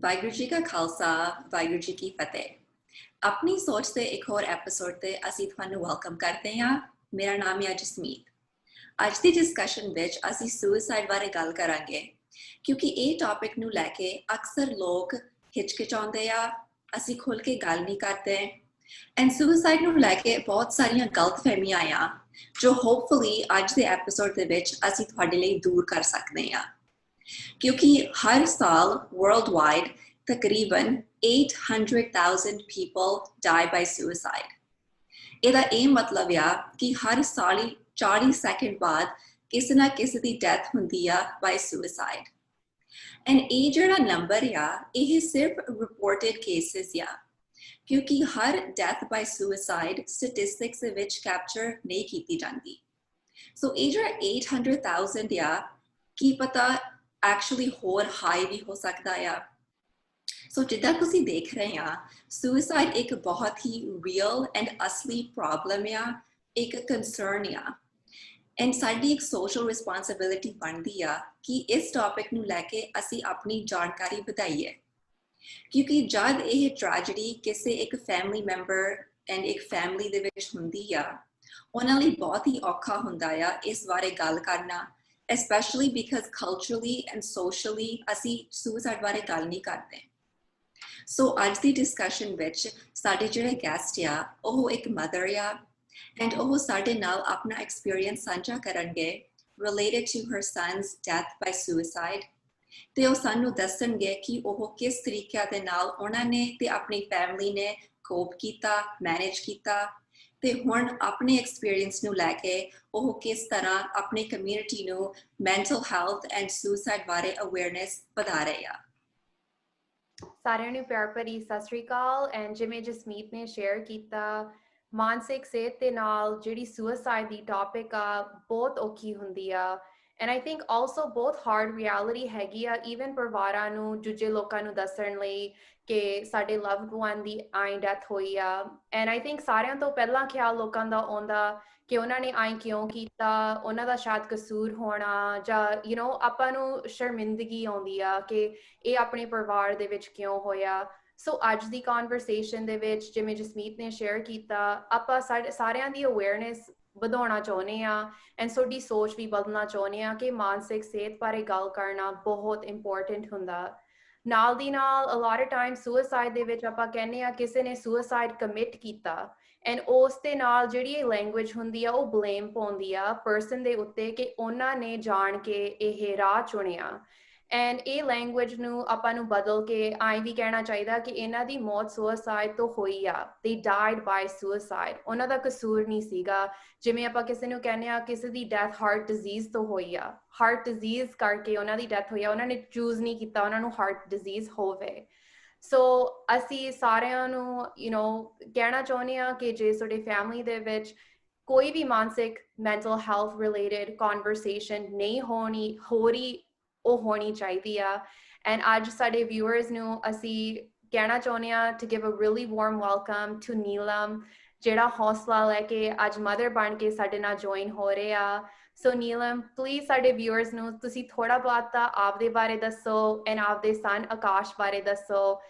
ਵਾਹਿਗੁਰੂ ਜੀ ਕਾ ਖਾਲਸਾ ਵਾਹਿਗੁਰੂ ਜੀ ਕੀ ਫਤਿਹ। ਆਪਣੀ ਸੋਚ ਦੇ ਇੱਕ ਹੋਰ ਐਪੀਸੋਡ ਤੇ ਅਸੀਂ ਤੁਹਾਨੂੰ ਵੈਲਕਮ ਕਰਦੇ ਹਾਂ। ਮੇਰਾ ਨਾਮ ਹੈ ਜਸਮੀਤ। ਅੱਜ ਦੀ ਡਿਸਕਸ਼ਨ ਵਿੱਚ ਅਸੀਂ ਸੁਸਾਈਡ ਬਾਰੇ ਗੱਲ ਕਰਾਂਗੇ, ਕਿਉਂਕਿ ਇਹ ਟੌਪਿਕ ਨੂੰ ਲੈ ਕੇ ਅਕਸਰ ਲੋਕ ਹਿਚਕਿਚਾਉਂਦੇ ਆ, ਅਸੀਂ ਖੁੱਲ ਕੇ ਗੱਲ ਨਹੀਂ ਕਰਦੇ ਐਂਡ ਸੁਸਾਈਡ ਨੂੰ ਲੈ ਕੇ ਬਹੁਤ ਸਾਰੀਆਂ ਗਲਤਫਹਿਮੀਆਂ ਆ ਜੋ ਹੋਪਫੁਲੀ ਅੱਜ ਦੇ ਐਪੀਸੋਡ ਦੇ ਵਿੱਚ ਅਸੀਂ ਤੁਹਾਡੇ ਲਈ ਦੂਰ ਕਰ ਸਕਦੇ ਹਾਂ। क्योंकि हर साल वर्ल्ड वाइड तकरीबन 800,000 people die by suicide. ਇਹਦਾ ਇਹ ਮਤਲਬ ਆ ਕਿ ਹਰ ਸਾਲ ਹੀ 40 ਸੈਕਿੰਡ ਬਾਅਦ ਕਿਸੇ ਨਾ ਕਿਸੇ ਦੀ ਡੈਥ ਹੁੰਦੀ ਆ by suicide. ਐਂਡ ਇਹ ਜਿਹੜਾ ਨੰਬਰ ਆ ਇਹ ਸਿਰਫ ਰਿਪੋਰਟਡ ਕੇਸਿਸ ਆ, ਕਿਉਂਕਿ ਹਰ ਡੈਥ by suicide ਸਟੈਟਿਸਟਿਕਸ ਦੇ ਵਿੱਚ ਕੈਪਚਰ ਨਹੀਂ ਕੀਤੀ ਜਾਂਦੀ। ਸੋ ਇਹ ਜਿਹੜਾ 800,000 ਆ, ਕੀ ਪਤਾ actually ਹੋਰ ਹਾਈ ਵੀ ਹੋ ਸਕਦਾ ਆ। ਸੋ ਜਿੱਦਾਂ ਤੁਸੀਂ ਦੇਖ ਰਹੇ ਆ, ਸੁਸਾਈਡ ਇੱਕ ਬਹੁਤ ਹੀ ਰੀਅਲ ਐਂਡ ਅਸਲੀ ਪ੍ਰੋਬਲਮ ਆ, ਇੱਕ ਕੰਸਰਨ ਆ ਐਂਡ ਸਾਡੀ ਇੱਕ ਸੋਸ਼ਲ ਰਿਸਪੌਂਸਿਬਿਲਿਟੀ ਬਣਦੀ ਆ ਕਿ ਇਸ ਟੌਪਿਕ ਨੂੰ ਲੈ ਕੇ ਅਸੀਂ ਆਪਣੀ ਜਾਣਕਾਰੀ ਵਧਾਈਏ, ਕਿਉਂਕਿ ਜਦ ਇਹ ਟ੍ਰੈਜਡੀ ਕਿਸੇ ਇੱਕ ਫੈਮਿਲੀ ਮੈਂਬਰ ਐਂਡ ਇੱਕ ਫੈਮਿਲੀ ਦੇ ਵਿੱਚ ਹੁੰਦੀ ਆ, ਉਹਨਾਂ ਲਈ ਬਹੁਤ ਹੀ ਔਖਾ ਹੁੰਦਾ ਆ ਇਸ ਬਾਰੇ ਗੱਲ ਕਰਨਾ, especially because culturally and socially ਅਸੀਂ suicide ਬਾਰੇ ਗੱਲ ਨਹੀਂ ਕਰਦੇ। ਸੋ ਅੱਜ ਦੀ ਡਿਸਕਸ਼ਨ ਵਿੱਚ ਸਾਡੇ ਜਿਹੜੇ ਗੈਸਟ ਆ ਉਹ ਇੱਕ ਮਦਰ ਆ ਐਂਡ ਉਹ ਸਾਡੇ ਨਾਲ ਆਪਣਾ ਐਕਸਪੀਰੀਅੰਸ ਸਾਂਝਾ ਕਰਨਗੇ related to her son's death by suicide, ਤੇ ਉਹ ਸਾਨੂੰ ਦੱਸਣਗੇ ਕਿ ਉਹ ਕਿਸ ਤਰੀਕੇ ਦੇ ਨਾਲ ਉਹਨਾਂ ਨੇ ਤੇ ਆਪਣੀ ਫੈਮਿਲੀ ਨੇ ਕੋਪ ਕੀਤਾ, ਮੈਨੇਜ ਕੀਤਾ, ਤੇ ਹੁਣ ਆਪਣੇ ਐਕਸਪੀਰੀਅੰਸ ਨੂੰ ਲੈ ਕੇ ਉਹ ਕਿਸ ਤਰ੍ਹਾਂ ਆਪਣੀ ਕਮਿਊਨਿਟੀ ਨੂੰ ਮੈਂਟਲ ਹੈਲਥ ਐਂਡ ਸੁਸਾਈਡ ਬਾਰੇ ਅਵੇਅਰਨੈਸ ਵਧਾ ਰਹੇ ਆ। ਸਾਰਿਆਂ ਨੂੰ ਪਿਆਰ ਭਰੀ ਸਤਿ ਸ੍ਰੀ ਅਕਾਲ। ਐਂਡ ਜਿਵੇਂ ਜਸਮੀਤ ਨੇ ਸ਼ੇਅਰ ਕੀਤਾ, ਮਾਨਸਿਕ ਸਿਹਤ ਦੇ ਨਾਲ ਜਿਹੜੀ ਸੁਸਾਈਡ ਦੀ ਟੌਪਿਕ ਆ ਬਹੁਤ ਔਖੀ ਹੁੰਦੀ ਆ ਐਂਡ ਆਈ ਥਿੰਕ ਆਲਸੋ ਬਹੁਤ ਹਾਰਡ ਰਿਐਲਿਟੀ ਹੈਗੀ ਆ ਈਵਨ ਪਰਿਵਾਰਾਂ ਨੂੰ, ਦੂਜੇ ਲੋਕਾਂ ਨੂੰ ਦੱਸਣ ਲਈ ਕਿ ਸਾਡੇ ਲਵਡ ਵਨ ਦੀ ਆਈ ਡੈਥ ਹੋਈ ਆ। ਐਂਡ ਆਈ ਥਿੰਕ ਸਾਰਿਆਂ ਤੋਂ ਪਹਿਲਾਂ ਖਿਆਲ ਲੋਕਾਂ ਦਾ ਆਉਂਦਾ ਕਿ ਉਹਨਾਂ ਨੇ ਆਈ ਕਿਉਂ ਕੀਤਾ, ਉਹਨਾਂ ਦਾ ਸ਼ਾਇਦ ਕਸੂਰ ਹੋਣਾ, ਜਾਂ ਆਪਾਂ ਨੂੰ ਸ਼ਰਮਿੰਦਗੀ ਆਉਂਦੀ ਆ ਕਿ ਇਹ ਆਪਣੇ ਪਰਿਵਾਰ ਦੇ ਵਿੱਚ ਕਿਉਂ ਹੋਇਆ। ਸੋ ਅੱਜ ਦੀ ਕਨਵਰਸੇਸ਼ਨ ਦੇ ਵਿੱਚ ਜਿਵੇਂ ਜਸਮੀਤ ਨੇ ਸ਼ੇਅਰ ਕੀਤਾ, ਆਪਾਂ ਸਾਰਿਆਂ ਦੀ ਅਵੇਅਰਨੈਸ ਵਧਾਉਣਾ ਚਾਹੁੰਦੇ ਆ ਐਂਡ ਤੁਹਾਡੀ ਸੋਚ ਵੀ ਬਦਲਣਾ ਚਾਹੁੰਦੇ ਆ ਕਿ ਮਾਨਸਿਕ ਸਿਹਤ ਬਾਰੇ ਗੱਲ ਕਰਨਾ ਬਹੁਤ ਇੰਪੋਰਟੈਂਟ ਹੁੰਦਾ। ਨਾਲ ਦੀ ਨਾਲ a lot of time suicide ਦੇ ਵਿੱਚ ਆਪਾਂ ਕਹਿੰਦੇ ਆ ਕਿਸੇ ਨੇ ਸੁਸਾਈਡ ਕਮਿਟ ਕੀਤਾ ਐਂਡ ਉਸ ਦੇ ਨਾਲ ਜਿਹੜੀ ਇਹ ਲੈਂਗੁਏਜ ਹੁੰਦੀ ਆ ਉਹ ਬਲੇਮ ਪਾਉਂਦੀ ਆ ਪਰਸਨ ਦੇ ਉੱਤੇ ਕਿ ਉਹਨਾਂ ਨੇ ਜਾਣ ਕੇ ਇਹ ਰਾਹ ਚੁਣਿਆ। ਐਂਡ ਇਹ ਲੈਂਗੁਏਜ ਨੂੰ ਆਪਾਂ ਨੂੰ ਬਦਲ ਕੇ ਆਈ ਵੀ ਕਹਿਣਾ ਚਾਹੀਦਾ ਕਿ ਇਹਨਾਂ ਦੀ ਮੌਤ ਸੁਸਾਈਡ ਤੋਂ ਹੋਈ ਆ, they died by suicide, ਉਹਨਾਂ ਦਾ ਕਸੂਰ ਨਹੀਂ ਸੀਗਾ। ਜਿਵੇਂ ਆਪਾਂ ਕਿਸੇ ਨੂੰ ਕਹਿੰਦੇ ਆ ਕਿਸੇ ਦੀ ਡੈਥ ਹਾਰਟ ਡਿਜ਼ੀਜ਼ ਤੋਂ ਹੋਈ ਆ, ਹਾਰਟ ਡਿਜ਼ੀਜ਼ ਕਰਕੇ ਉਹਨਾਂ ਦੀ ਡੈਥ ਹੋਈ ਆ, ਉਹਨਾਂ ਨੇ ਚੂਜ਼ ਨਹੀਂ ਕੀਤਾ ਉਹਨਾਂ ਨੂੰ ਹਾਰਟ ਡਿਜ਼ੀਜ਼ ਹੋਵੇ। ਸੋ ਅਸੀਂ ਸਾਰਿਆਂ ਨੂੰ ਕਹਿਣਾ ਚਾਹੁੰਦੇ ਆ ਕਿ ਜੇ ਤੁਹਾਡੇ ਫੈਮਿਲੀ ਦੇ ਵਿੱਚ ਕੋਈ ਵੀ ਮਾਨਸਿਕ ਮੈਂਟਲ ਹੈਲਥ ਰਿਲੇਟਡ ਕਨਵਰਸੇਸ਼ਨ ਨਹੀਂ ਹੋ ਰਹੀ, ਉਹ ਹੋਣੀ ਚਾਹੀਦੀ ਆ। ਐਂਡ ਅੱਜ ਸਾਡੇ ਵਿਊਅਰਸ ਨੂੰ ਅਸੀਂ ਕਹਿਣਾ ਚਾਹੁੰਦੇ ਆ to give a really warm welcome to Neelam, ਜਿਹੜਾ ਹੌਸਲਾ ਲੈ ਕੇ ਅੱਜ ਮਦਰ ਬਣ ਕੇ ਸਾਡੇ ਨਾਲ ਜੁਆਇਨ ਹੋ ਰਹੇ ਆ। ਸੋ ਨੀਲਮ, ਪਲੀਜ਼ ਸਾਡੇ ਵਿਊਅਰਸ ਨੂੰ ਤੁਸੀਂ ਥੋੜਾ ਬਹੁਤ ਆਪਦੇ ਬਾਰੇ ਦੱਸੋ ਐਂਡ ਆਪਦੇ ਸਨ ਆਕਾਸ਼ ਬਾਰੇ ਦੱਸੋ,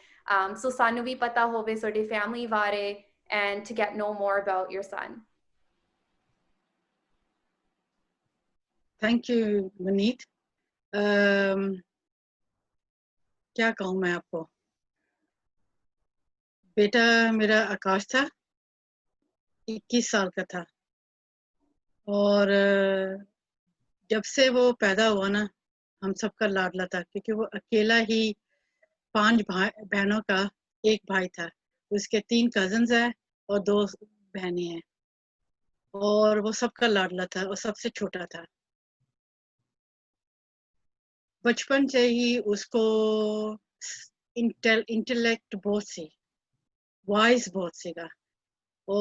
ਸੋ ਸਾਨੂੰ ਵੀ ਪਤਾ ਹੋਵੇ ਤੁਹਾਡੀ ਫੈਮਿਲੀ ਬਾਰੇ and to get know more about your son. Thank you, Vineet. क्या कहूँ मैं आपको, बेटा मेरा आकाश था, 21 साल का था और जब से वो पैदा हुआ ना हम सबका लाडला था, क्योंकि वो अकेला ही 5 बहनों का एक भाई था। उसके 3 कजन्स हैं और 2 बहनें हैं और वो सबका लाडला था और सबसे छोटा था। बचपन से ही उसको इंटेलेक्ट बहुत सी, वॉइस बहुत सीगा। वो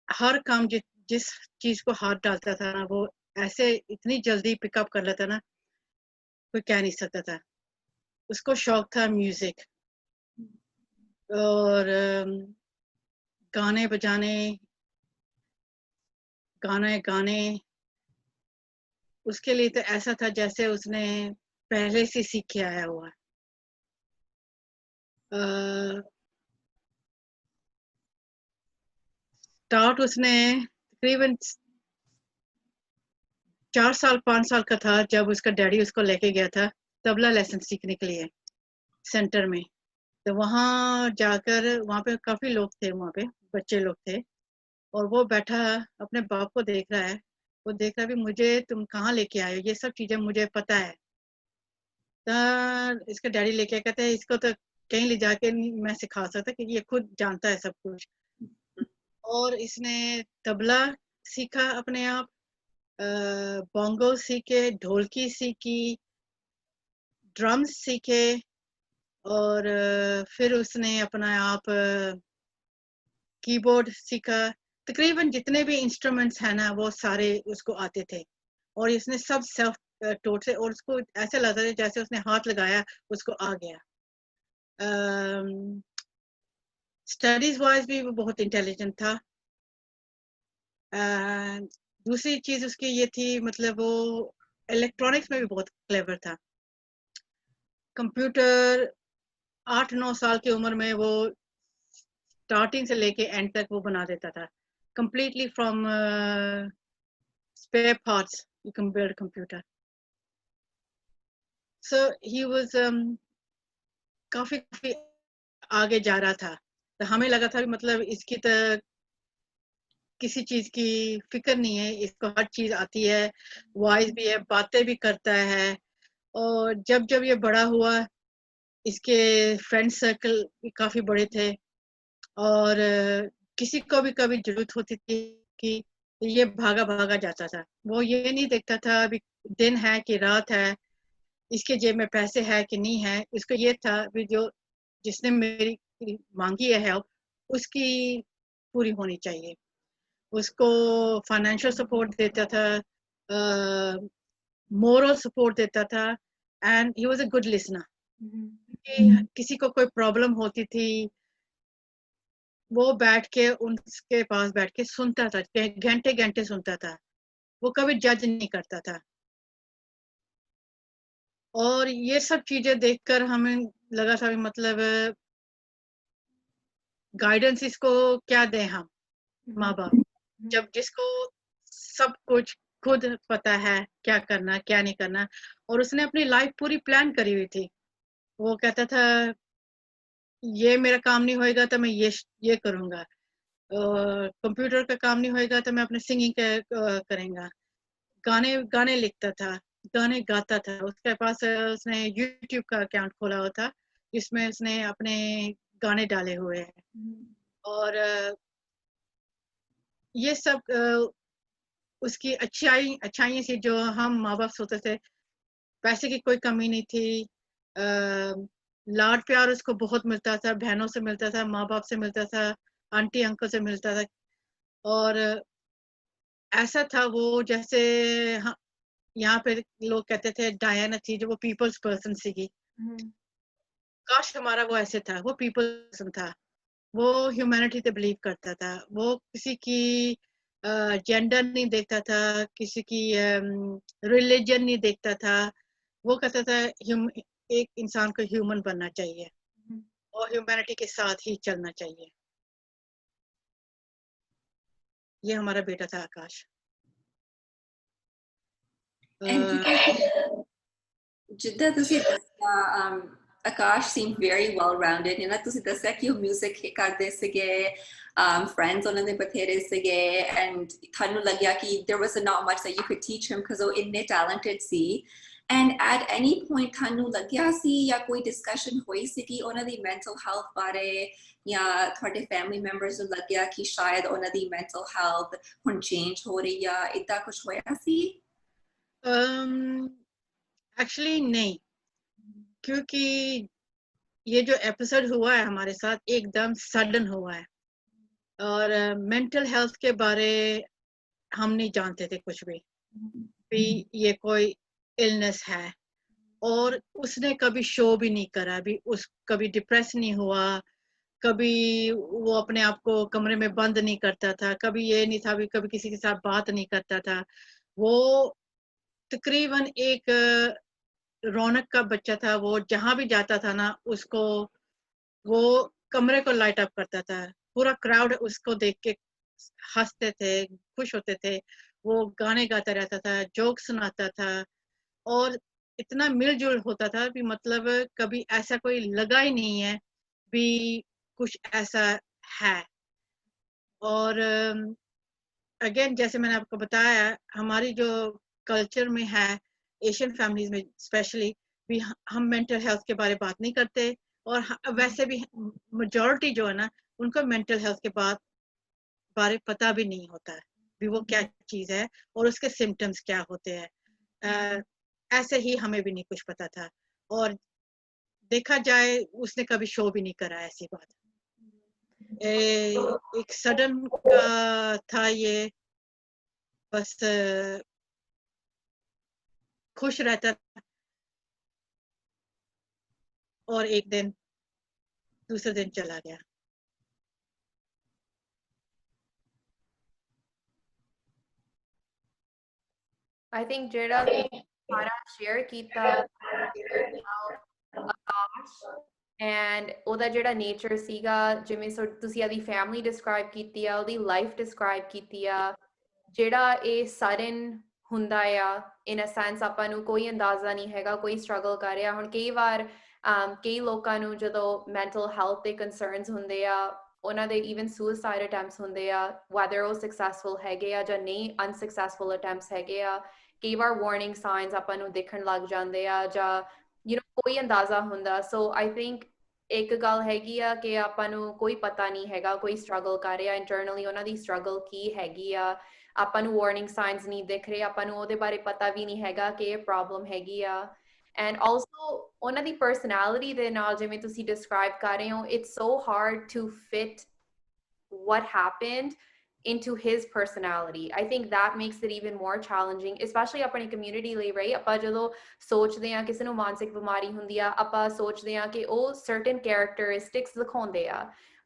हर काम जिस चीज को हाथ डालता था ना वो ऐसे इतनी जल्दी पिकअप कर लेता ना, कोई कह नहीं सकता था। उसको शौक था म्यूजिक और गाने बजाने, गाने उसके लिए तो ऐसा था जैसे उसने पहले से सीख के आया हुआ। स्टार्ट उसने तकरीबन 4 साल 5 साल का था जब उसका डैडी उसको लेके गया था तबला लेसन सीखने के लिए सेंटर में। तो वहाँ जाकर वहाँ पे काफी लोग थे, वहाँ पे बच्चे लोग थे और वो बैठा अपने बाप को देख रहा है। वो देख रहा है भी मुझे तुम कहाँ लेके आए हो, ये सब चीजें मुझे पता है। तो इसका डैडी लेके कहते हैं इसको तो कहीं ले जाके नहीं मैं सिखा सकता क्योंकि ये खुद जानता है सब कुछ। और इसने तबला सीखा अपने आप, बोंगो सीखे, ढोलकी सीखी, ड्रम्स सीखे और फिर उसने अपना आप कीबोर्ड सीखा। तकरीबन जितने भी इंस्ट्रूमेंट्स हैं ना वो सारे उसको आते थे और इसने सब सेल्फ टोट से, और उसको ऐसा लगा था जैसे उसने हाथ लगाया उसको आ गया। स्टडीज वाइज भी वो बहुत इंटेलिजेंट था। दूसरी चीज उसकी ये थी, मतलब वो इलेक्ट्रॉनिक्स में भी बहुत क्लेवर था। कंप्यूटर 8-9 साल की उम्र में वो स्टार्टिंग से लेके एंड तक वो बना देता था, completely from spare parts you can build a computer. So he was काफी आगे जा रहा था। तो हमें लगा था कि मतलब इसकी तो किसी चीज की फिक्र नहीं है, इसको हर चीज आती है, वाइज भी है, बातें भी करता है। और जब जब ये बड़ा हुआ इसके फ्रेंड सर्कल भी काफी बड़े थे और किसी को भी कभी जरूरत होती थी कि ये भागा भागा जाता था। वो ये नहीं देखता था अभी दिन है कि रात है, इसके जेब में पैसे है कि नहीं है। इसको ये था भी जो जिसने मेरी मांगी है हेल्प उसकी पूरी होनी चाहिए। उसको फाइनेंशियल सपोर्ट देता था, मोरल सपोर्ट देता था and he was a good listener. किसी को कोई प्रॉब्लम होती थी वो बैठ के उनके पास बैठ के सुनता था, घंटे घंटे सुनता था, वो कभी जज नहीं करता था। और ये सब चीजें देखकर हमें लगा था मतलब गाइडेंस इसको क्या दें हम माँ बाप, जब जिसको सब कुछ खुद पता है क्या करना क्या नहीं करना। और उसने अपनी लाइफ पूरी प्लान करी हुई थी। वो कहता था ये मेरा काम नहीं होएगा तो मैं ये करूंगा, कंप्यूटर का काम नहीं होएगा तो मैं अपने सिंगिंग करेंगा। गाने गाने लिखता था, गाने गाता था। उसके पास उसने यूट्यूब का अकाउंट खोला हुआ था जिसमें उसने अपने गाने डाले हुए हैं। और ये सब उसकी अच्छाई से जो हम माँ बाप सोचते थे। पैसे की कोई कमी नहीं थी, लाड प्यार उसको बहुत मिलता था, बहनों से मिलता था, माँ बाप से मिलता था, आंटी अंकल से मिलता था। और ऐसा था वो जैसे यहाँ पे लोग कहते थे डायना थी जो वो पीपल्स पर्सन सी। काश हमारा वो ऐसे था, वो पीपल पर्सन था, वो ह्यूमैनिटी पे बिलीव करता था, वो किसी की जेंडर नहीं देखता था, किसी की रिलीजन नहीं देखता था। वो कहता था एक इंसान को ह्यूमन बनना चाहिए और ह्यूमैनिटी के साथ ही चलना चाहिए। ये हमारा बेटा था आकाश। जिद्दा ਤੁਸੀਂ ਦੱਸਿਆ ਆਕਾਸ਼ seemed very well rounded ਹੈ ਨਾ। ਤੁਸੀਂ ਦੱਸਿਆ ਕਿ ਉਹ 뮤직 ਕਰਦੇ ਸੀਗੇ, friends ਉਹਨਾਂ ਦੇ ਬਥੇਰੇ ਸੀਗੇ and ਤੁਹਾਨੂੰ ਲੱਗਿਆ ਕਿ there was not much that you could teach him because ਉਹ ਇੰਨੇ talented C. and at any point ਤੁਹਾਨੂੰ ਲੱਗਿਆ ਸੀ ਜਾਂ ਕੋਈ discussion ਹੋਈ ਸੀ ਕਿ ਉਹਨਾਂ ਦੀ mental health ਬਾਰੇ ਜਾਂ ਤੁਹਾਡੇ family members ਨੂੰ ਲੱਗਿਆ ਕਿ ਸ਼ਾਇਦ ਉਹਨਾਂ ਦੀ mental health ਹੁਣ change ਹੋ ਰਹੀ ਆ, ਇਦਾਂ ਕੁਝ ਹੋਇਆ ਸੀ? एक्चुअली नहीं, क्योंकि ये जो एपिसोड हुआ है हमारे साथ एकदम सडन हुआ है और मेंटल हेल्थ के बारे हम नहीं जानते थे कुछ भी ये कोई इलनेस है। और उसने कभी शो भी नहीं करा, भी उस कभी डिप्रेस नहीं हुआ, कभी वो अपने आप को कमरे में बंद नहीं करता था, कभी ये नहीं था भी कभी किसी के साथ बात नहीं करता था। वो तकरीबन एक रौनक का बच्चा था। वो जहां भी जाता था ना उसको वो कमरे को लाइट अप करता था, पूरा क्राउड उसको देख के हंसते थे, खुश होते थे, वो गाने गाता रहता था, जोक सुनाता था और इतना मिलजुल होता था कि मतलब कभी ऐसा कोई लगा ही नहीं है भी कुछ ऐसा है। और अगेन जैसे मैंने आपको बताया, हमारी जो कल्चर में है, एशियन फैमिलीज में स्पेशली भी, हम मेंटल हेल्थ के बारे में बात नहीं करते और वैसे भी मेजॉरिटी जो है ना, उनको मेंटल हेल्थ के बारे पता भी नहीं होता है भी वो क्या चीज़ है और उसके सिम्टम्स क्या होते हैं। ऐसे ही हमें भी नहीं कुछ पता था और देखा जाए उसने कभी शो भी नहीं करा ऐसी बात। एक सडन का था ये, बस खुश रहता और एक दिन दूसरे दिन चला गया। I think ਜਿਹੜਾ ਸਾਰਾ ਸ਼ੇਅਰ ਕੀਤਾ ਆਕਾਸ਼ ਐਂਡ ਉਹਦਾ ਜਿਹੜਾ ਨੇਚਰ ਸੀਗਾ, ਜਿਵੇਂ ਤੁਸੀਂ ਆਦੀ ਫੈਮਿਲੀ ਡਿਸਕ੍ਰਾਈਬ ਕੀਤੀ ਆ, ਉਹਦੀ ਲਾਈਫ ਡਿਸਕ੍ਰਾਈਬ ਕੀਤੀ ਆ, ਜਿਹੜਾ ਇਹ ਸਡਨ ਹੁੰਦਾ ਆ ਇਨ ਅ ਸੈਂਸ, ਆਪਾਂ ਨੂੰ ਕੋਈ ਅੰਦਾਜ਼ਾ ਨਹੀਂ ਹੈਗਾ ਕੋਈ ਸਟਰਗਲ ਕਰ ਰਿਹਾ। ਹੁਣ ਕਈ ਵਾਰ ਕਈ ਲੋਕਾਂ ਨੂੰ ਜਦੋਂ ਮੈਂਟਲ ਹੈਲਥ ਦੇ ਕੰਸਰਨਸ ਹੁੰਦੇ ਆ, ਉਹਨਾਂ ਦੇ ਈਵਨ ਸੁਸਾਈਡ ਅਟੈਂਪਟਸ ਹੁੰਦੇ ਆ, ਵੈਦਰ ਉਹ ਸਕਸੈਸਫੁਲ ਹੈਗੇ ਆ ਜਾਂ ਨਹੀਂ, ਅਨਸਕਸੈਸਫੁਲ ਅਟੈਂਪਟਸ ਹੈਗੇ ਆ, ਕਈ ਵਾਰ ਵਾਰਨਿੰਗ ਸਾਈਨਸ ਆਪਾਂ ਨੂੰ ਦਿਖਣ ਲੱਗ ਜਾਂਦੇ ਆ ਜਾਂ ਕੋਈ ਅੰਦਾਜ਼ਾ ਹੁੰਦਾ। ਸੋ ਆਈ ਥਿੰਕ ਇੱਕ ਗੱਲ ਹੈਗੀ ਆ ਕਿ ਆਪਾਂ ਨੂੰ ਕੋਈ ਪਤਾ ਨਹੀਂ ਹੈਗਾ ਕੋਈ ਸਟਰਗਲ ਕਰ ਰਿਹਾ ਇੰਟਰਨਲੀ, ਉਹਨਾਂ ਦੀ ਸਟਰਗਲ ਕੀ ਹੈਗੀ ਆ, ਆਪਾਂ ਨੂੰ ਵਾਰਨਿੰਗ ਸਾਈਨਸ ਨਹੀਂ ਦਿਖ ਰਹੇ, ਆਪਾਂ ਨੂੰ ਉਹਦੇ ਬਾਰੇ ਪਤਾ ਵੀ ਨਹੀਂ ਹੈਗਾ ਕਿ ਇਹ ਪ੍ਰੋਬਲਮ ਹੈਗੀ ਆ। ਐਂਡ ਆਲਸੋ ਉਹਨਾਂ ਦੀ ਪਰਸਨੈਲਿਟੀ ਦੇ ਨਾਲ ਜਿਵੇਂ ਤੁਸੀਂ ਡਿਸਕ੍ਰਾਈਬ ਕਰ ਰਹੇ ਹੋ, it's so hard to fit what happened into his personality. I think that makes it even more challenging, especially ਆਪਣੀ community ਲਈ, right? ਆਪਾਂ ਜਦੋਂ ਸੋਚਦੇ ਆ ਕਿਸੇ ਨੂੰ ਮਾਨਸਿਕ ਬਿਮਾਰੀ ਹੁੰਦੀ ਆ, ਆਪਾਂ ਸੋਚਦੇ ਆ ਕਿ ਉਹ certain characteristics ਦਿਖਾਉਂਦੇ ਆ,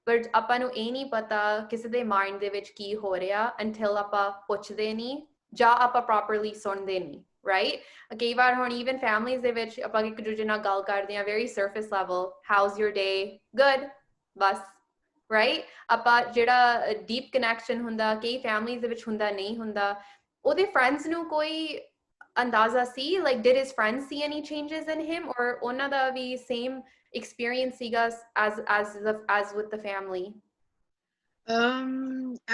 but ਆਪਾਂ ਨੂੰ ਇਹ ਨਹੀਂ ਪਤਾ ਕਿਸੇ ਦੇ ਮਾਈਂਡ ਦੇ ਵਿੱਚ ਕੀ ਹੋ ਰਿਹਾ until ਆਪਾਂ ਪੁੱਛਦੇ ਨਹੀਂ ਜਾਂ ਆਪਾਂ properly ਸੁਣਦੇ ਨਹੀਂ, right? ਕਈ ਵਾਰ ਹੁਣ even families ਦੇ ਵਿੱਚ ਆਪਾਂ ਇੱਕ ਦੂਜੇ ਨਾਲ ਗੱਲ ਕਰਦੇ ਆ very surface level, how's your day, good, bus, right? ਆਪਾਂ ਜਿਹੜਾ ਡੀਪ ਕਨੈਕਸ਼ਨ ਹੁੰਦਾ ਕਈ ਫੈਮਲੀਜ਼ ਦੇ ਵਿੱਚ ਹੁੰਦਾ ਨਹੀਂ ਹੁੰਦਾ। ਉਹਦੇ ਫਰੈਂਡਸ ਨੂੰ ਕੋਈ ਅੰਦਾਜ਼ਾ ਸੀ, like did his friends see any changes in him, or ਉਹਨਾਂ ਦਾ ਵੀ same experience ਸੀਗਾ as with the family?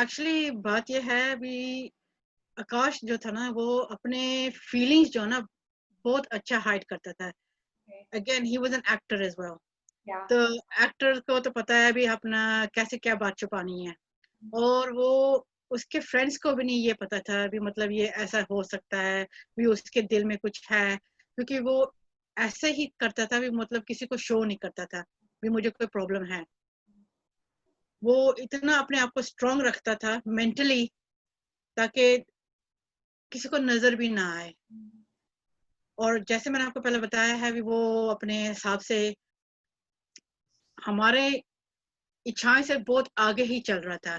Actually बात ये है भी, आकाश जो था ना वो अपने फीलिंग्स जो ना बहुत अच्छा हाइड करता था। Again he was an actor as well, तो एक्टर को तो पता है भी अपना कैसे क्या बात छुपानी है, और वो उसके फ्रेंड्स को भी नहीं ये पता था भी मतलब ये ऐसा हो सकता है भी उसके दिल में कुछ है, क्योंकि वो ऐसे ही करता था भी मतलब किसी को शो नहीं करता था भी मुझे कोई प्रॉब्लम है। वो इतना अपने आप को स्ट्रॉन्ग रखता था मेंटली ताकि किसी को नजर भी ना आए। और जैसे मैंने आपको पहले बताया है भी वो अपने हिसाब से हमारे इच्छाएं से बहुत आगे ही चल रहा था,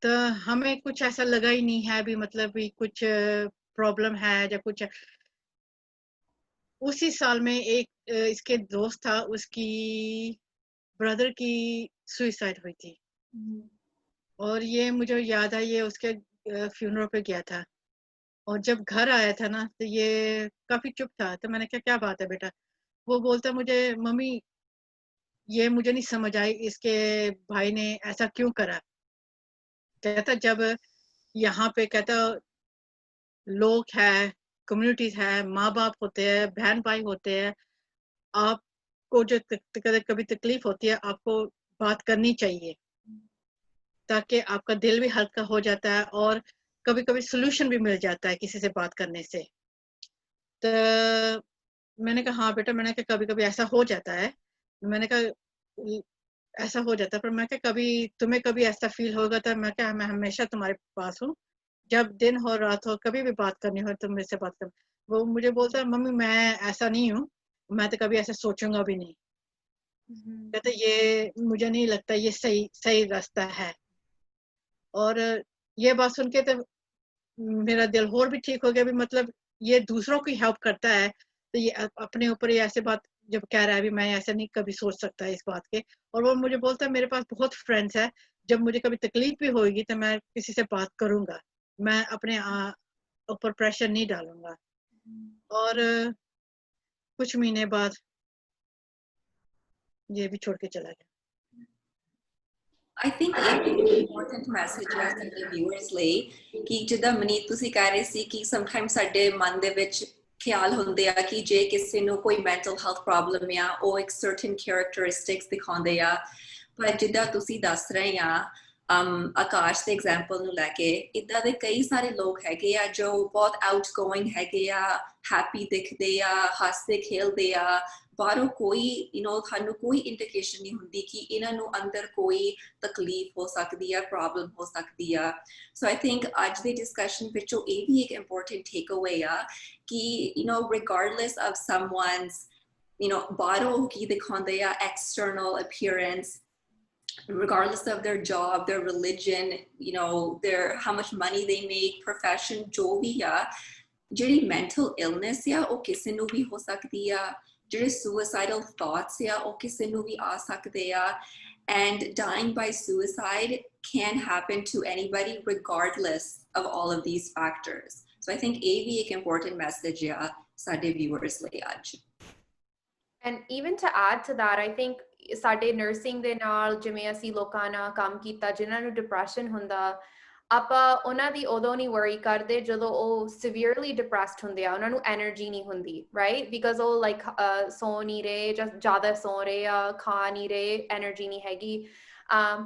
तो हमें कुछ ऐसा लगा ही नहीं है भी मतलब भी कुछ प्रॉब्लम है या कुछ। उसी साल में एक इसके दोस्त था, उसकी ब्रदर की सुसाइड हुई थी, और ये मुझे याद है ये उसके फ्यूनरल पे गया था, और जब घर आया था ना तो ये काफी चुप था, तो मैंने कहा क्या बात है बेटा? वो बोलता मुझे मम्मी ये मुझे नहीं समझ आई इसके भाई ने ऐसा क्यों करा। कहता जब यहाँ पे कहता लोग है, कम्युनिटीज है, माँ बाप होते हैं, बहन भाई होते हैं, आपको जो कभी तकलीफ होती है आपको बात करनी चाहिए ताकि आपका दिल भी हल्का हो जाता है और कभी कभी सोल्यूशन भी मिल जाता है किसी से बात करने से। तो मैंने कहा हाँ बेटा, मैंने कहा कभी कभी ऐसा हो जाता है, मैंने कहा ऐसा हो जाता है, पर मैं क्या कभी तुम्हें कभी ऐसा फील होगा तो मैं क्या मैं हमेशा तुम्हारे पास हूँ, जब दिन हो रात हो कभी भी बात करनी हो तुम मेरे से बात कर। वो मुझे बोलता है मम्मी मैं ऐसा नहीं हूँ, मैं तो कभी ऐसा सोचूंगा भी नहीं। कहते ये मुझे नहीं लगता ये सही सही रास्ता है। और ये बात सुन के तो मेरा दिल और भी ठीक हो गया भी मतलब ये दूसरों की हेल्प करता है, तो ये अपने ऊपर ये ऐसे बात जब कह रहा है अभी मैं ऐसा नहीं कभी सोच सकता इस बात के, और वो मुझे बोलता है मेरे पास बहुत फ्रेंड्स है, जब मुझे कभी तकलीफ भी होगी तो मैं किसी से बात करूंगा, मैं अपने ऊपर प्रेशर नहीं डालूंगा। और कुछ महीने बाद ये भी छोड़ के चला गया। I think ਇਹ ਵੀ ਇੱਕ important message ਹੈ ਸਾਡੇ viewers ਲਈ ਕਿ ਜਿੱਦਾਂ ਮਨੀਤ ਤੁਸੀਂ ਕਹਿ ਰਹੇ ਸੀ ਕਿ sometimes ਸਾਡੇ ਮਨ ਦੇ ਵਿੱਚ ਖਿਆਲ ਹੁੰਦੇ ਆ ਕਿ ਜੇ ਕਿਸੇ ਨੂੰ ਕੋਈ mental health problem ਆ ਉਹ ਇੱਕ certain characteristics ਦਿਖਾਉਂਦੇ ਆ, ਪਰ ਜਿੱਦਾਂ ਤੁਸੀਂ ਦੱਸ ਰਹੇ ਆ ਆਕਾਸ਼ ਦੇ ਐਗਜ਼ਾਮਪਲ ਨੂੰ ਲੈ ਕੇ, ਇੱਦਾਂ ਦੇ ਕਈ ਸਾਰੇ ਲੋਕ ਹੈਗੇ ਆ ਜੋ ਬਹੁਤ outgoing ਹੈਗੇ ਆ, happy ਦਿਖਦੇ ਆ, ਹੱਸਦੇ ਖੇਲਦੇ ਆ, ਬਾਹਰੋਂ ਕੋਈ ਸਾਨੂੰ ਕੋਈ ਇੰਡੀਕੇਸ਼ਨ ਨਹੀਂ ਹੁੰਦੀ ਕਿ ਇਹਨਾਂ ਨੂੰ ਅੰਦਰ ਕੋਈ ਤਕਲੀਫ ਹੋ ਸਕਦੀ ਆ, ਪ੍ਰੋਬਲਮ ਹੋ ਸਕਦੀ ਆ। ਸੋ ਆਈ ਥਿੰਕ ਅੱਜ ਦੀ ਡਿਸਕਸ਼ਨ ਵਿੱਚੋਂ ਇਹ ਵੀ ਇੱਕ ਇੰਪੋਰਟੈਂਟ ਟੇਕ ਅਵੇ ਆ ਕਿ ਰਿਗਾਰਡਲੈਸ ਆਫ ਸਮਵਨਸ ਬਾਹਰੋਂ ਕੀ ਦਿਖਾਉਂਦੇ ਆ external appearance, regardless of their job, their religion, their how much money they make, profession, ਜੋ ਵੀ ਆ, ਜਿਹੜੀ mental illness ਆ ਉਹ ਕਿਸੇ ਨੂੰ ਵੀ ਹੋ ਸਕਦੀ ਆ, ਜਿਹੜੇ suicidal thoughts ਆ ਉਹ ਕਿਸੇ ਨੂੰ ਵੀ ਆ ਸਕਦੇ ਆ, and dying by suicide can happen to anybody regardless of all of these factors. So I think ਇਹ ਵੀ ਇੱਕ important message ਆ ਸਾਡੇ viewers ਲਈ ਅੱਜ। And even to add to that, I think ਸਾਡੇ nursing ਦੇ ਨਾਲ ਜਿਵੇਂ ਅਸੀਂ ਲੋਕਾਂ ਨਾਲ ਕੰਮ ਕੀਤਾ ਜਿਨ੍ਹਾਂ ਨੂੰ depression ਹੁੰਦਾ, ਆਪਾਂ ਉਹਨਾਂ ਦੀ ਉਦੋਂ ਨਹੀਂ worry ਕਰਦੇ ਜਦੋਂ ਉਹ severely depressed ਹੁੰਦੇ ਆ, ਉਹਨਾਂ ਨੂੰ energy ਨਹੀਂ ਹੁੰਦੀ, right? Because ਉਹ like ਸੌ ਨਹੀਂ ਰਹੇ ਜਾਂ ਜ਼ਿਆਦਾ ਸੌ ਰਹੇ ਆ, ਖਾ ਨਹੀਂ ਰਹੇ, energy ਨਹੀਂ ਹੈਗੀ।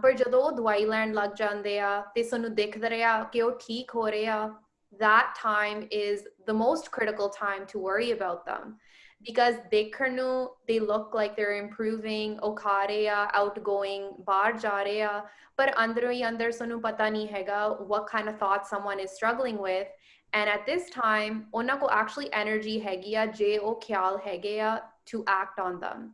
ਪਰ ਜਦੋਂ ਉਹ ਦਵਾਈ ਲੈਣ ਲੱਗ ਜਾਂਦੇ ਆ ਤੇ ਸਾਨੂੰ ਦਿਖ ਰਿਹਾ ਕਿ ਉਹ ਠੀਕ ਹੋ ਰਹੇ ਆ, that time is the most critical time to worry about them. Because they look like they're improving, okarea, outgoing, baar ja reha, par andro hi andar sanu pata nahi hega what kind of thoughts someone is struggling with. And at this time ਉਹਨਾਂ ਕੋ actually energy ਹੈਗੀ ਆ ਜੇ ਉਹ ਖਿਆਲ ਹੈਗੇ ਆ to act on them.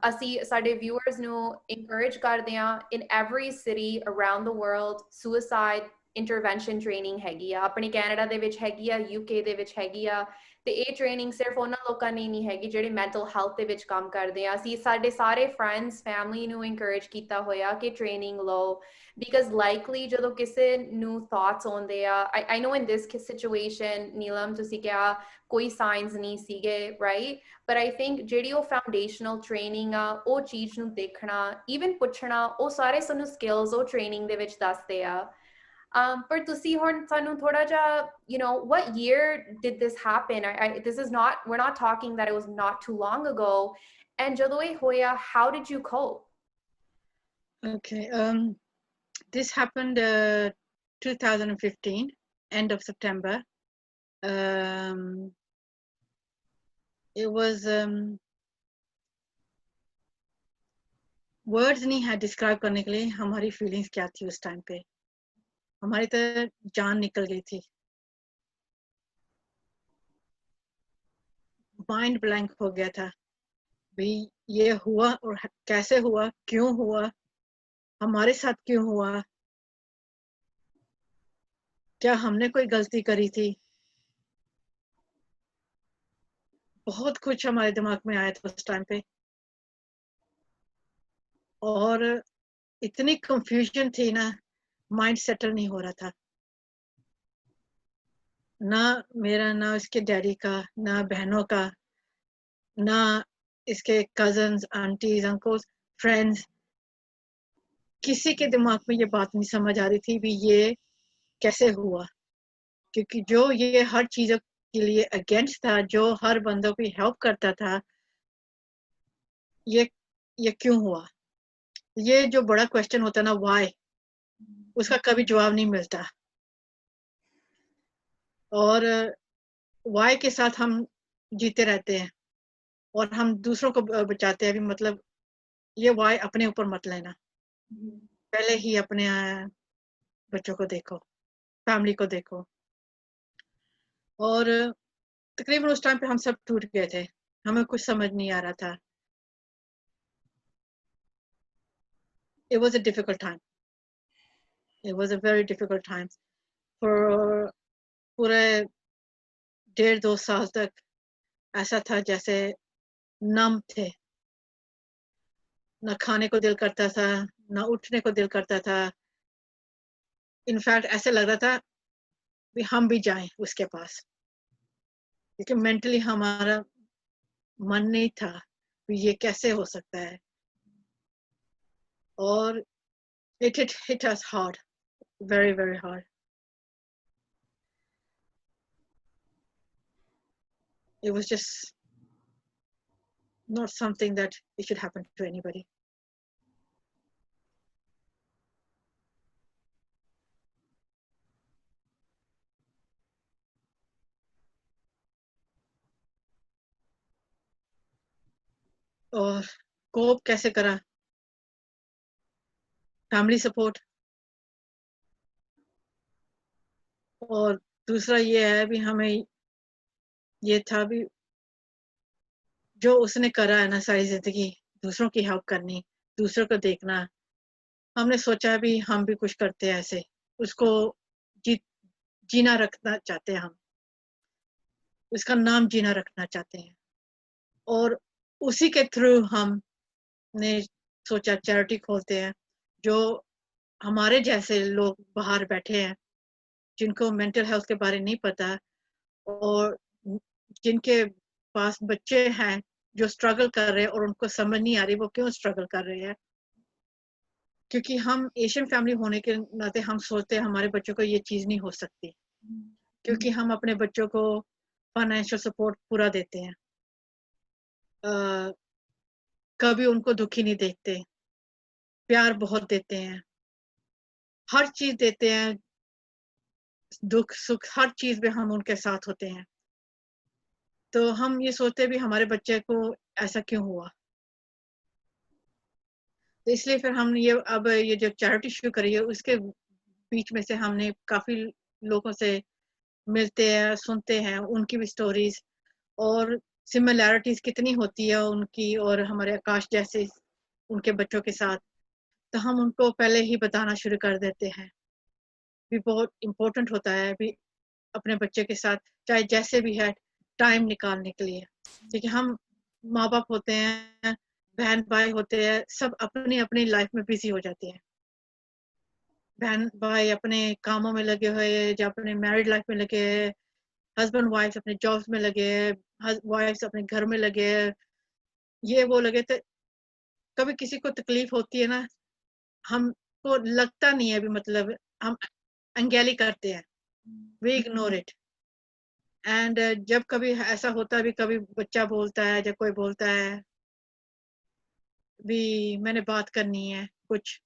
ਅਸੀਂ ਸਾਡੇ viewers ਨੂੰ encourage ਕਰਦੇ ਆ, in every city around the world suicide intervention training ਹੈਗੀ ਆ, ਆਪਣੇ ਕੈਨੇਡਾ ਦੇ ਵਿੱਚ ਹੈਗੀ ਆ, UK ਦੇ ਵਿੱਚ ਹੈਗੀ ਆ, ਤੇ ਇਹ ਟ੍ਰੇਨਿੰਗ ਸਿਰਫ ਉਹਨਾਂ ਲੋਕਾਂ ਨੇ ਨਹੀਂ ਹੈਗੀ ਜਿਹੜੇ ਮੈਂਟਲ ਹੈਲਥ ਦੇ ਵਿੱਚ ਕੰਮ ਕਰਦੇ ਆ। ਅਸੀਂ ਸਾਡੇ ਸਾਰੇ ਫਰੈਂਡਸ ਫੈਮਿਲੀ ਨੂੰ ਇਨਕਰੇਜ ਕੀਤਾ ਹੋਇਆ ਕਿ ਟ੍ਰੇਨਿੰਗ ਲਓ, ਬਿਕਾਜ਼ ਲਾਈਕਲੀ ਜਦੋਂ ਕਿਸੇ ਨੂੰ ਥਾਟਸ ਆਉਂਦੇ ਆ, ਆਈ ਨੋ ਇਨ ਦਿਸ ਸਿਚੁਏਸ਼ਨ ਨੀਲਮ ਤੁਸੀਂ ਕਿਹਾ ਕੋਈ ਸਾਈਨਸ ਨਹੀਂ ਸੀਗੇ, ਰਾਈਟ, ਪਰ ਆਈ ਥਿੰਕ ਜਿਹੜੀ ਉਹ ਫਾਊਂਡੇਸ਼ਨਲ ਟ੍ਰੇਨਿੰਗ ਆ ਉਹ ਚੀਜ਼ ਨੂੰ ਦੇਖਣਾ, ਈਵਨ ਪੁੱਛਣਾ, ਉਹ ਸਾਰੇ ਸਾਨੂੰ ਸਕਿੱਲਸ ਉਹ ਟ੍ਰੇਨਿੰਗ ਦੇ ਵਿੱਚ ਦੱਸਦੇ ਆ। ਪਰ ਤੁਸੀਂ ਹੁਣ ਸਾਨੂੰ ਥੋੜਾ ਜਿਹਾ, what year did this happen? We're not talking that it was not too long ago. And ਜਦੋਂ ਇਹ ਹੋਇਆ, how did you cope? Okay, this happened 2015, end of September. It was words नहीं है describe करने के लिए हमारी feelings क्या थी उस time पे। हमारी तो जान निकल गई थी, माइंड ब्लैंक हो गया था, भाई ये हुआ और कैसे हुआ, क्यों हुआ, हमारे साथ क्यों हुआ, क्या हमने कोई गलती करी थी। बहुत कुछ हमारे दिमाग में आया था उस टाइम पे, और इतनी कंफ्यूजन थी ना, माइंड सेटल नहीं हो रहा था, ना मेरा, ना इसके डैडी का, ना बहनों का, ना इसके कजन्स, आंटीज, अंकल्स, फ्रेंड्स, किसी के दिमाग में ये बात नहीं समझ आ रही थी भी ये कैसे हुआ, क्योंकि जो ये हर चीजों के लिए अगेंस्ट था, जो हर बंदों की हेल्प करता था, ये क्यों हुआ। ये जो बड़ा क्वेश्चन होता ना, व्हाई, उसका कभी जवाब नहीं मिलता, और व्हाई के साथ हम जीते रहते हैं और हम दूसरों को बचाते हैं भी, मतलब ये व्हाई अपने ऊपर मत लेना, पहले ही अपने बच्चों को देखो, फैमिली को देखो। और तकरीबन उस टाइम पे हम सब टूट गए थे, हमें कुछ समझ नहीं आ रहा था। It was a difficult time. It was a very difficult time. For पूरे 1.5-2 साल तक ऐसा था जैसे नम थे, ना खाने को दिल करता था, ना उठने को दिल करता था। इनफैक्ट ऐसे लग रहा था कि हम भी जाएं उसके पास, क्योंकि मेंटली हमारा मन नहीं था कि ये कैसे हो सकता है। और it hit us hard, very very hard. It was just not something that it should happen to anybody. और कोप कैसे करा? फैमिली सपोर्ट, और दूसरा ये है भी हमें ये था भी जो उसने करा है ना सारी जिंदगी, दूसरों की हेल्प करनी, दूसरों को देखना, हमने सोचा भी हम भी कुछ करते हैं ऐसे, उसको जी, जीना रखना चाहते हैं हम, उसका नाम जीना रखना चाहते हैं। और उसी के थ्रू हमने सोचा चैरिटी खोलते हैं, जो हमारे जैसे लोग बाहर बैठे हैं जिनको मेंटल हेल्थ के बारे नहीं पता, और जिनके पास बच्चे हैं जो स्ट्रगल कर रहे हैं और उनको समझ नहीं आ रही वो क्यों स्ट्रगल कर रहे हैं। क्योंकि हम एशियन फैमिली होने के नाते हम सोचते हैं हमारे बच्चों को ये चीज़ नहीं हो सकती, क्योंकि हम अपने बच्चों को फाइनेंशियल सपोर्ट पूरा देते हैं, कभी उनको दुखी नहीं देखते, प्यार बहुत देते हैं, हर चीज़ देते हैं, दुख सुख हर चीज़ में हम उनके साथ होते हैं। तो हम ये सोचते भी हमारे बच्चे को ऐसा क्यों हुआ। तो इसलिए फिर हम ये जो चैरिटी शुरू करी है उसके बीच में से हमने काफ़ी लोगों से मिलते हैं, सुनते हैं उनकी भी स्टोरीज, और सिमिलैरिटीज कितनी होती है उनकी और हमारे आकाश जैसे उनके बच्चों के साथ, तो हम उनको पहले ही बताना शुरू कर देते हैं। भी बहुत इम्पोर्टेंट होता है भी अपने बच्चे के साथ चाहे जैसे भी है टाइम निकालने के लिए, क्योंकि हम माँ बाप होते हैं, बहन भाई होते हैं, सब अपनी अपनी लाइफ में बिजी हो जाते हैं। बहन भाई अपने कामों में लगे हुए, या अपने मैरिड लाइफ में लगे, हस्बैंड वाइफ अपने जॉब्स में लगे, वाइफ्स अपने घर में लगे, ये वो लगे, तो कभी किसी को तकलीफ होती है ना, हमको लगता नहीं है भी, मतलब हम अनगैली करते हैं, वी इग्नोर इट। एंड जब कभी ऐसा होता है भी, कभी बच्चा बोलता है जब कोई बोलता है भी मैंने बात करनी है कुछ,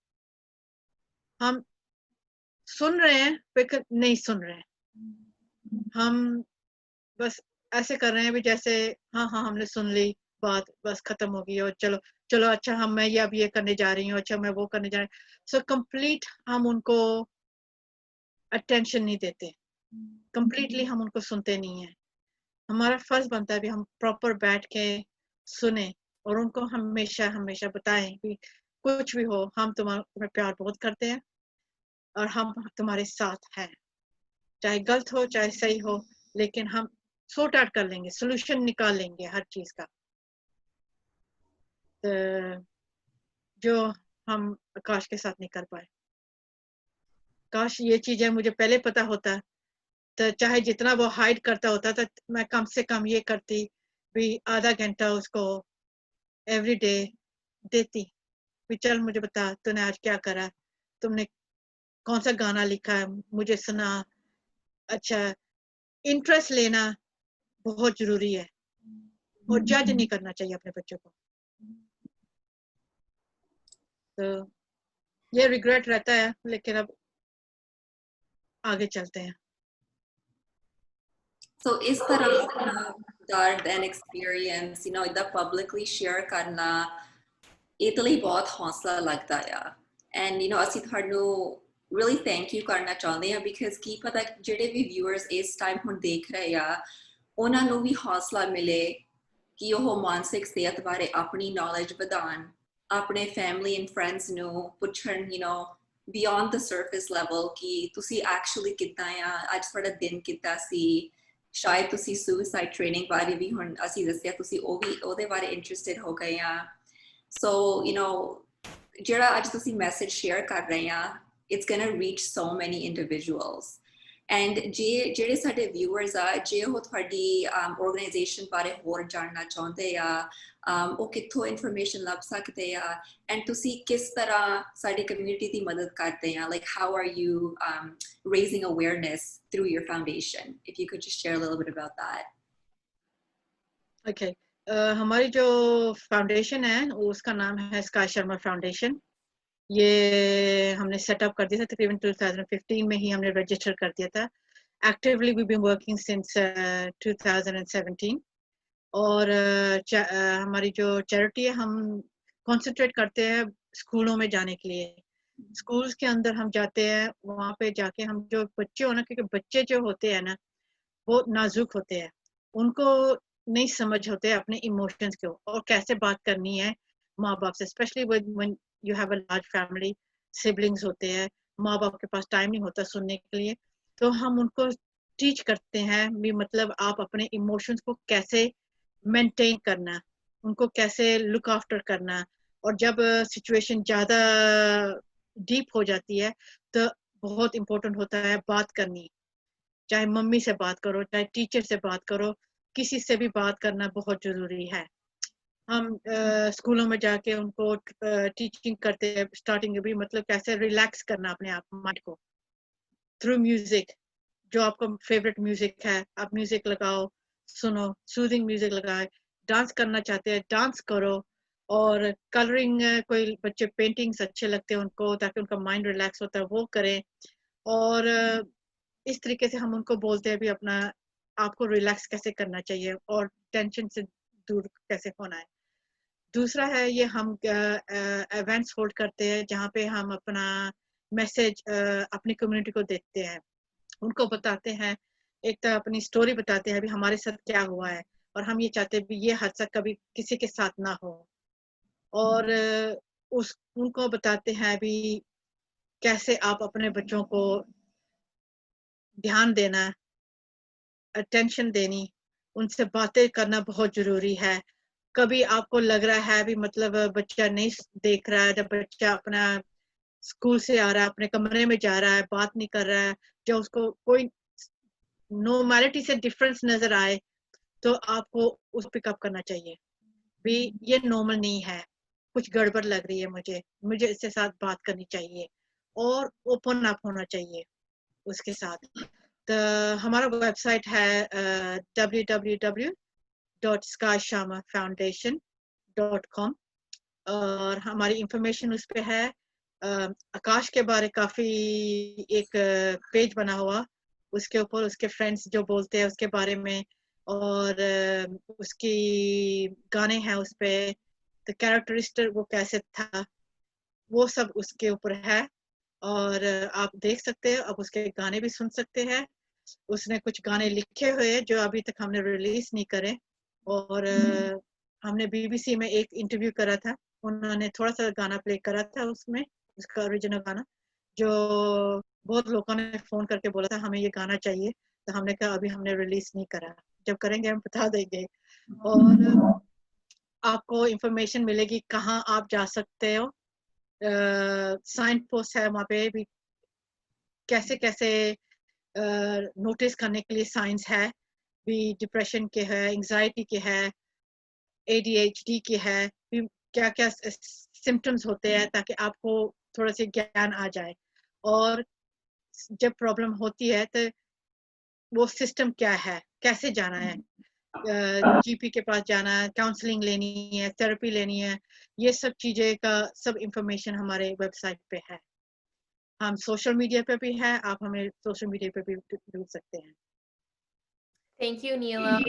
हम सुन रहे हैं पर नहीं सुन रहे हैं, हम बस ऐसे कर रहे हैं भी जैसे हाँ हाँ हमने सुन ली बात, बस खत्म हो गई, और चलो चलो अच्छा हम मैं ये अब ये करने जा रही हूँ, अच्छा मैं वो करने जा रही हूँ। सो कंप्लीट हम उनको अटेंशन नहीं देते, कंप्लीटली हम उनको सुनते नहीं है। हमारा फर्ज बनता है भी हम प्रॉपर बैठ के सुने और उनको हमेशा हमेशा बताएं कि कुछ भी हो हम तुम्हें प्यार बहुत करते हैं और हम तुम्हारे साथ हैं, चाहे गलत हो चाहे सही हो, लेकिन हम सॉर्ट आउट कर लेंगे, सोल्यूशन निकाल लेंगे हर चीज का। तो जो हम आकाश के साथ नहीं कर पाए, काश ये चीजें मुझे पहले पता होता, तो चाहे जितना वो हाइड करता होता तो मैं कम से कम ये करती भी, आधा घंटा उसको एवरी डे देती भी, चल मुझे बता तूने आज क्या करा, तुमने कौन सा गाना लिखा है मुझे सुना। अच्छा, इंटरेस्ट लेना बहुत जरूरी है, और जज नहीं करना चाहिए अपने बच्चों को। तो ये रिग्रेट रहता है, लेकिन अब आगे चलते हैं। So इस तरह दर्द एंड एक्सपीरियंस इदा पब्लिकली शेयर करना ਇਹਦੇ ਲਈ ਬਹੁਤ ਹੌਸਲਾ ਲੱਗਦਾ ਆ। ਐਂਡ ਅਸੀਂ ਤੁਹਾਨੂੰ really thank you ਕਰਨਾ ਚਾਹੁੰਦੇ ਆ, ਬਿਕਾਜ਼ ਕੀ ਪਤਾ ਜਿਹੜੇ ਵੀ ਵਿਊਅਰਸ ਇਸ ਟਾਈਮ ਹੁਣ ਦੇਖ ਰਹੇ ਆ ਉਹਨਾਂ ਨੂੰ ਵੀ ਹੌਸਲਾ ਮਿਲੇ ਕਿ ਉਹ ਮਾਨਸਿਕ ਸਿਹਤ ਬਾਰੇ ਆਪਣੀ ਨੌਲੇਜ ਵਧਾਉਣ, ਆਪਣੇ ਫੈਮਿਲੀ ਐਂਡ ਫਰੈਂਡਸ ਨੂੰ ਪੁੱਛਣ beyond the surface level ਕਿ ਤੁਸੀਂ ਐਕਚੁਅਲੀ ਕਿੱਦਾਂ ਆ, ਅੱਜ ਤੁਹਾਡਾ ਦਿਨ ਕਿੱਦਾਂ ਸੀ, शायद ਤੁਸੀਂ suicide training ਬਾਰੇ ਵੀ ਹੁਣ ਅਸੀਂ ਦੱਸਿਆ ਤੁਸੀਂ ਉਹ ਵੀ ਉਹਦੇ ਬਾਰੇ interested ਹੋ ਗਏ ਆ so you know ਜਿਹੜਾ ਅੱਜ ਤੁਸੀਂ ਮੈਸੇਜ ਸ਼ੇਅਰ ਕਰ ਰਹੇ ਆ it's going to reach so many individuals and ਜਿਹੜੇ ਸਾਡੇ viewers ਆ ਜੇ ਉਹ ਤੁਹਾਡੀ organization ਬਾਰੇ ਹੋਰ ਜਾਣਨਾ ਚਾਹੁੰਦੇ ਆ ਉਹ ਕਿੱਥੋਂ information ਲੱਭ ਸਕਦੇ ਆ and ਤੁਸੀਂ ਕਿਸ ਤਰ੍ਹਾਂ ਸਾਡੀ community ਦੀ ਮਦਦ ਕਰਦੇ ਆ like how are you raising awareness through your foundation if you could just share a little bit about that okay हमारी जो फाउंडेशन है उसका नाम है स्काई शर्मा फाउंडेशन ये हमने सेटअप कर दिया था तकरीबन 2015 में ही हमने रजिस्टर कर दिया था actively we been working since 2017 और हमारी जो चैरिटी है हम कंसंट्रेट करते हैं स्कूलों में जाने के लिए स्कूल्स के अंदर हम जाते हैं वहाँ पे जाके हम जो बच्चे हो ना क्योंकि बच्चे जो होते हैं ना वो नाजुक होते हैं उनको नहीं समझ होते अपने इमोशंस को और कैसे बात करनी है माँ बाप से specially when you have a large family siblings होते हैं माँ बाप के पास टाइम नहीं होता सुनने के लिए तो हम उनको टीच करते हैं भी मतलब आप अपने इमोशंस को कैसे मेंटेन करना उनको कैसे लुक आफ्टर करना और जब सिचुएशन ज़्यादा डीप हो जाती है तो बहुत इम्पोर्टेंट होता है बात करनी चाहे मम्मी से बात करो चाहे टीचर से बात करो किसी से भी बात करना बहुत ज़रूरी है हम स्कूलों में जाके उनको टीचिंग करते हैं स्टार्टिंग भी मतलब कैसे रिलैक्स करना अपने आप माइंड को थ्रू म्यूजिक जो आपका फेवरेट म्यूजिक है आप म्यूजिक लगाओ सुनो सूदिंग म्यूजिक लगाए डांस करना चाहते हैं डांस करो और कलरिंग कोई बच्चे पेंटिंग्स अच्छे लगते हैं उनको ताकि उनका माइंड रिलैक्स होता है वो करें और इस तरीके से हम उनको बोलते हैं भी अपना आपको रिलैक्स कैसे करना चाहिए और टेंशन से दूर कैसे होना है दूसरा है ये हम इवेंट्स होल्ड करते हैं जहाँ पे हम अपना मैसेज अपनी कम्युनिटी को देते हैं उनको बताते हैं एक तो अपनी स्टोरी बताते हैं अभी हमारे साथ क्या हुआ है और हम ये चाहते हैं भी ये हादसा कभी किसी के साथ ना हो और उनको बताते हैं भी कैसे आप अपने बच्चों को ध्यान देना अटेंशन देनी उनसे बातें करना बहुत जरूरी है कभी आपको लग रहा है भी मतलब बच्चा नहीं देख रहा है जब बच्चा अपना स्कूल से आ रहा है अपने कमरे में जा रहा है बात नहीं कर रहा है जब उसको कोई नॉर्मैलिटी से डिफरेंस नजर आए तो आपको उसको पिकअप करना चाहिए भी ये नॉर्मल नहीं है कुछ गड़बड़ लग रही है मुझे इसके साथ बात करनी चाहिए और ओपन अप होना चाहिए उसके साथ तो हमारा वेबसाइट है www.skysharmafoundation.com और हमारी इंफॉर्मेशन उस पे है आकाश के बारे काफी एक पेज बना हुआ उसके ऊपर उसके फ्रेंड्स जो बोलते हैं उसके बारे में और उसकी गाने हैं उस पे तो कैरेक्टरिस्टिक वो कैसे था वो सब उसके ऊपर है और आप देख सकते हैं अब उसके गाने भी सुन सकते हैं उसने कुछ गाने लिखे हुए हैं जो अभी तक हमने रिलीज नहीं करे और हमने बीबीसी में एक इंटरव्यू करा था उन्होंने थोड़ा सा गाना प्ले करा था उसमें उसका ओरिजिनल गाना जो बहुत लोगों ने फोन करके बोला था हमें ये गाना चाहिए तो हमने कहा अभी हमने रिलीज नहीं करा जब करेंगे हम बता देंगे और आपको इंफॉर्मेशन मिलेगी कहाँ आप जा सकते हो साइन पोस्ट है वहाँ पे भी कैसे कैसे नोटिस करने के लिए साइंस है भी डिप्रेशन के है एंजाइटी के है ADHD के है भी क्या क्या सिम्टम्स होते हैं ताकि आपको थोड़ा सा ज्ञान आ जाए और जब प्रॉब्लम होती है तो वो सिस्टम क्या है कैसे जाना है GP के पास जाना है काउंसलिंग लेनी है थेरेपी लेनी है ये सब चीजें का सब इंफॉर्मेशन हमारे वेबसाइट पे है हम सोशल मीडिया पे भी है आप हमें सोशल मीडिया पे भी ढूंढ सकते हैं Thank you, Neela.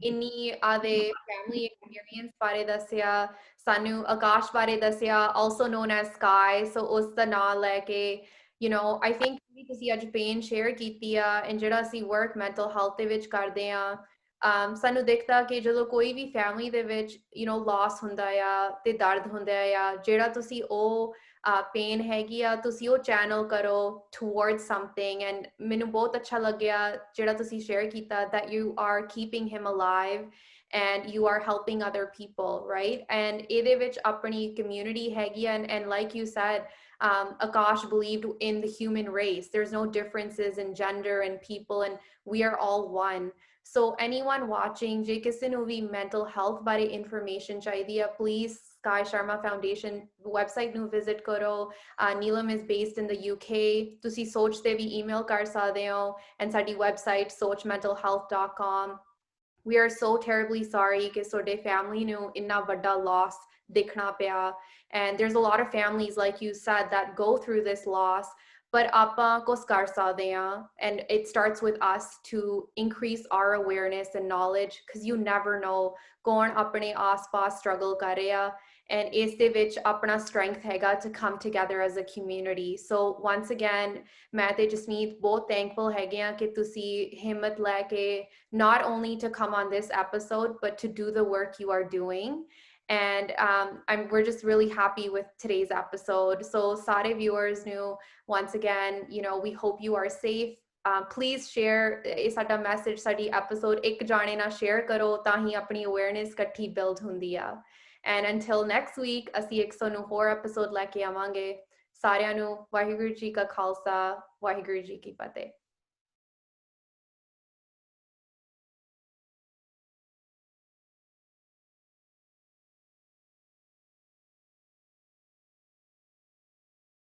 Inni ade family experience bare dasya, sanu Akash bare dasya, also known as Sky. So us da naam leke, you know, I think we tusi aj pain share ਕੀਤੀ ਆ and ਜਿਹੜਾ ਅਸੀਂ work mental health ਦੇ ਵਿੱਚ ਕਰਦੇ ਆ ਸਾਨੂੰ ਦਿਖਦਾ ਕਿ ਜਦੋਂ ਕੋਈ ਵੀ family ਦੇ ਵਿੱਚ you know loss ਹੁੰਦਾ ਆ ਤੇ ਦਰਦ ਹੁੰਦਾ ਆ ਜਿਹੜਾ ਤੁਸੀਂ ਉਹ pain ਹੈਗੀ ਆ ਤੁਸੀਂ ਉਹ channel ਕਰੋ towards something and ਮੈਨੂੰ ਬਹੁਤ ਅੱਛਾ ਲੱਗਿਆ ਜਿਹੜਾ ਤੁਸੀਂ share ਕੀਤਾ that you are keeping him alive and you are helping other people, right? And ਇਹਦੇ ਵਿੱਚ ਆਪਣੀ community ਹੈਗੀ ਆ and like you said, Akash believed in the human race. There's no differences in gender and people, and we are all one. So anyone watching, ਜੇ ਕਿਸੇ ਨੂੰ ਵੀ mental health ਬਾਰੇ information ਚਾਹੀਦੀ ਆ, please Sky Sharma Foundation website ਨੂੰ visit ਕਰੋ. Neelam is based in the UK. ਤੁਸੀਂ ਸੋਚ ਤੇ ਵੀ email ਕਰ ਸਕਦੇ ਹੋ and ਸਾਡੀ website sochmentalhealth.com. We are so terribly sorry ਕਿ ਤੁਹਾਡੇ family ਨੂੰ ਇੰਨਾ ਵੱਡਾ loss ਦਿਖਣਾ ਪਿਆ. And there's a lot of families, like you said, that go through this loss. But ਆਪਾਂ ਕੁਛ ਕਰ ਸਕਦੇ ਹਾਂ, and it starts with us to increase our awareness and knowledge, because you never know ਕੌਣ ਆਪਣੇ ਆਸ-ਪਾਸ struggle ਕਰ ਰਿਹਾ, and ਇਸ ਦੇ ਵਿੱਚ ਆਪਣਾ strength ਹੈਗਾ to come together as a community. So once again, ਮੈਂ ਤੇ ਜਸਮੀਤ ਬਹੁਤ thankful ਹੈਗੇ ਆ ਕਿ ਤੁਸੀਂ ਹਿੰਮਤ ਲੈ ਕੇ not only to come on this episode, but to do the work you are doing. And we're just really happy with today's episode. So Sare viewers knew, once again, we hope you are safe. Please share sada message, sadi episode ek jane na share karo tahi apni awareness kathi build hundi a. And until next week, asi 109 ਹੋਰ episode ਲੈ ਕੇ ਆਵਾਂਗੇ. ਸਾਰਿਆਂ ਨੂੰ ਵਾਹਿਗੁਰੂ ਜੀ ਕਾ ਖਾਲਸਾ, ਵਾਹਿਗੁਰੂ ਜੀ ਕੀ ਫਤਿਹ.